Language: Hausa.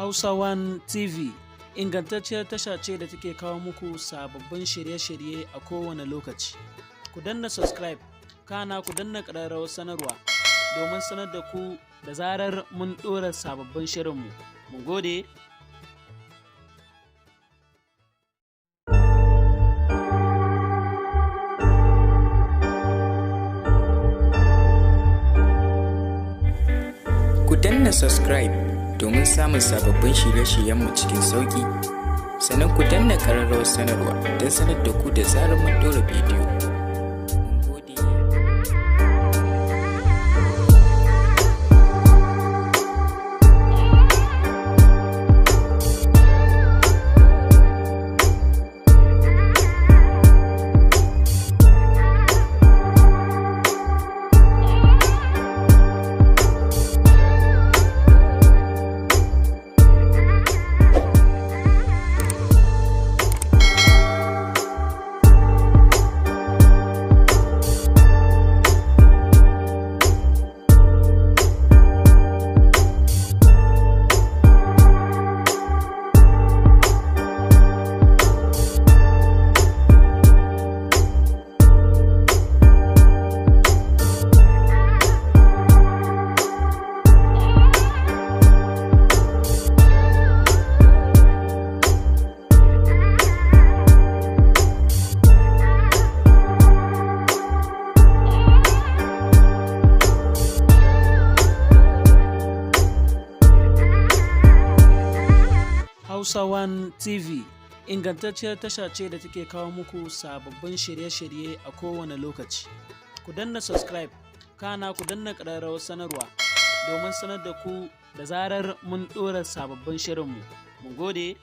Hausa One TV ingantacciyar tasha ce da take kawo muku sababbin shirye-shirye a kowane lokaci. Ku danna subscribe, kana ku danna ƙararrawar sanarwa domin sanar da ku da zarar mun ɗora sababbin shirinmu. Mun gode. Ku danna subscribe domin samun sababbin shirye-shiryenmu cikin sauƙi, sannan ku danna ƙararrawar sanarwa don sanar da ku da zarar mun ɗora bidiyo. Mun gode. Hausa One TV ingantacciyar tasha ce da take kawo muku sababbin shirye-shirye a kowane lokaci. Ku danna subscribe, kana ku danna ƙararrawar sanarwa domin sanar da ku da zarar mun ɗora sababbin shirinmu. Mun gode.